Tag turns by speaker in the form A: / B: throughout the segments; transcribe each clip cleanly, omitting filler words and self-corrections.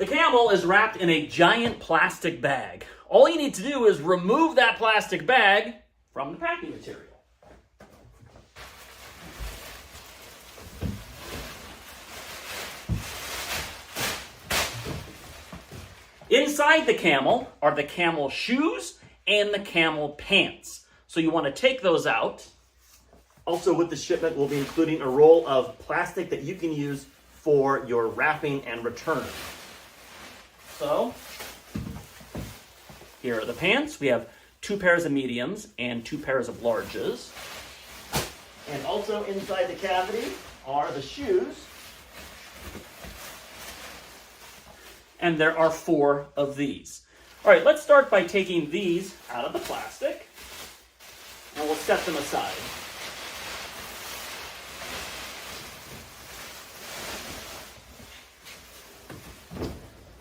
A: The camel is wrapped in a giant plastic bag. All you need to do is remove that plastic bag from the packing material. Inside the camel are the camel shoes and the camel pants. So you want to take those out. Also with the shipment, we'll be including a roll of plastic that you can use for your wrapping and return. So, here are the pants. We have 2 pairs of mediums and 2 pairs of larges. And also inside the cavity are the shoes. And there are 4 of these. All right, let's start by taking these out of the plastic. And we'll set them aside.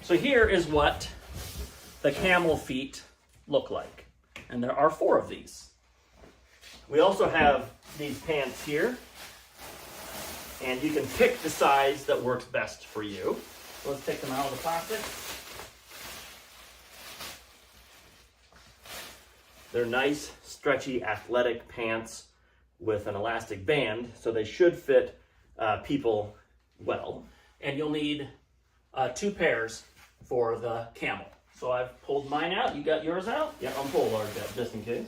A: So here is what the camel feet look like. And there are 4 of these. We also have these pants here. And you can pick the size that works best for you. So let's take them out of the plastic. They're nice, stretchy, athletic pants with an elastic band, so they should fit people well. And you'll need 2 pairs for the camel. So I've pulled mine out. You got yours out? Yeah, I'll pull ours out just in case.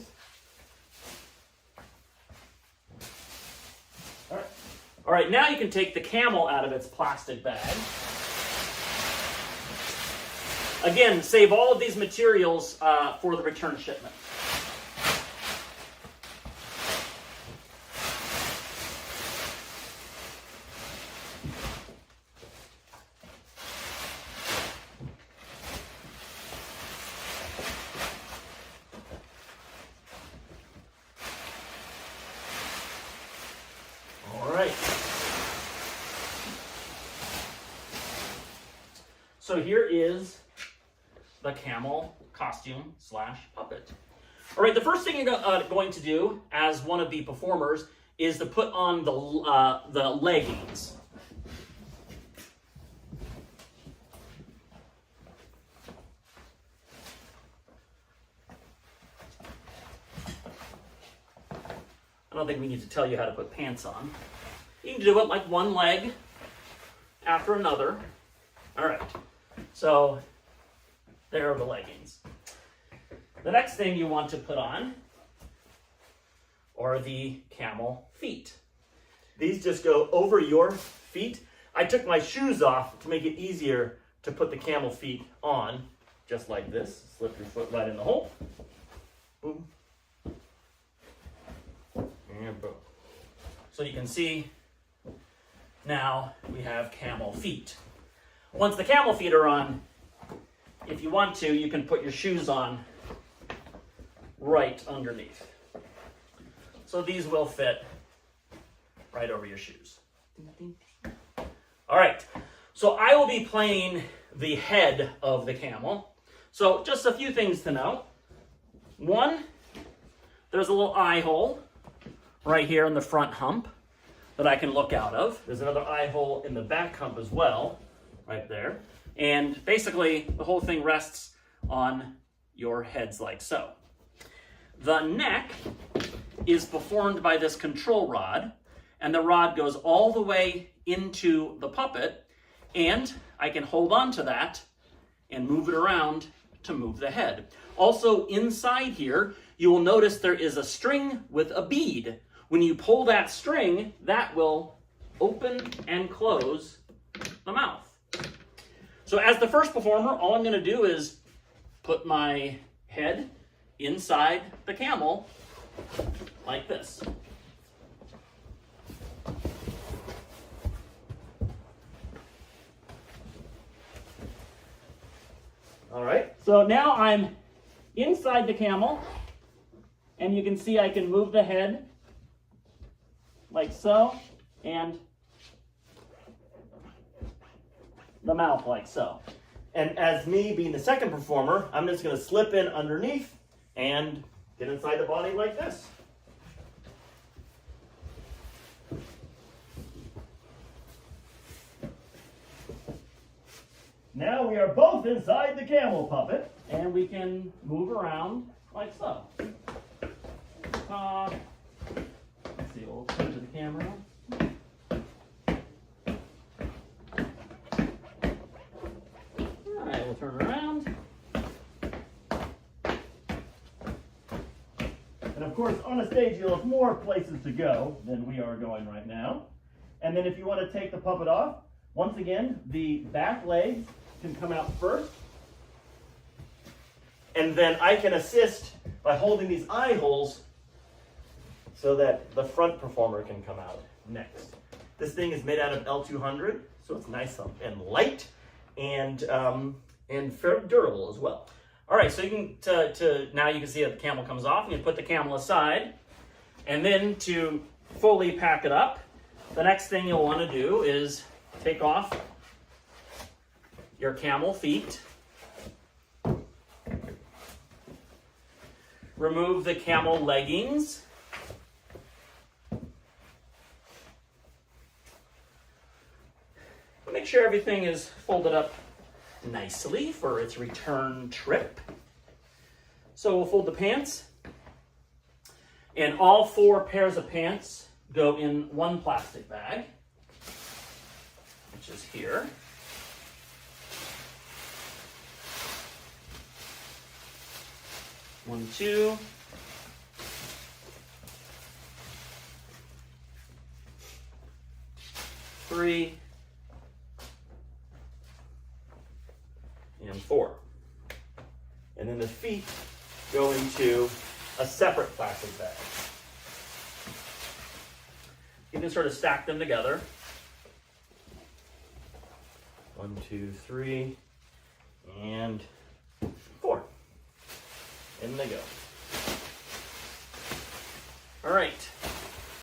A: All right, now you can take the camel out of its plastic bag. Again, save all of these materials for the return shipment. All right. So here is the camel costume / puppet. All right, the first thing you're going to do as one of the performers is to put on the leggings. I don't think we need to tell you how to put pants on. You can do it like one leg after another. All right, so there are the leggings. The next thing you want to put on are the camel feet. These just go over your feet. I took my shoes off to make it easier to put the camel feet on, just like this. Slip your foot right in the hole. Boom. And boom. So you can see now we have camel feet. Once the camel feet are on, if you want to, you can put your shoes on right underneath. So these will fit right over your shoes. All right, so I will be playing the head of the camel. So just a few things to know. One, there's a little eye hole right here in the front hump that I can look out of. There's another eye hole in the back hump as well, right there. And basically, the whole thing rests on your heads like so. The neck is performed by this control rod, and the rod goes all the way into the puppet, and I can hold on to that and move it around to move the head. Also, inside here, you will notice there is a string with a bead. When you pull that string, that will open and close the mouth. So as the first performer, all I'm going to do is put my head inside the camel like this. All right, so now I'm inside the camel, and you can see I can move the head like so, and the mouth like so. And as me being the second performer, I'm just going to slip in underneath and get inside the body like this.
B: Now we are both inside the camel puppet.
A: And we can move around like so. Let's see, we'll turn to the camera. All right, we'll turn around.
B: And of course, on a stage, you'll have more places to go than we are going right now. And then if you want to take the puppet off, once again, the back legs can come out first. And then I can assist by holding these eye holes so that the front performer can come out next. This thing is made out of L200, so it's nice and light and fairly durable as well.
A: All right, so you can now you can see that the camel comes off, and you put the camel aside, and then to fully pack it up, the next thing you'll want to do is take off your camel feet, remove the camel leggings, make sure everything is folded up nicely for its return trip. So we'll fold the pants, and all 4 pairs of pants go in one plastic bag, which is here. One, 2. Three. And 4.
B: And then the feet go into a separate plastic bag.
A: You can sort of stack them together.
B: 1, 2, 3, and 4. In they go.
A: All right.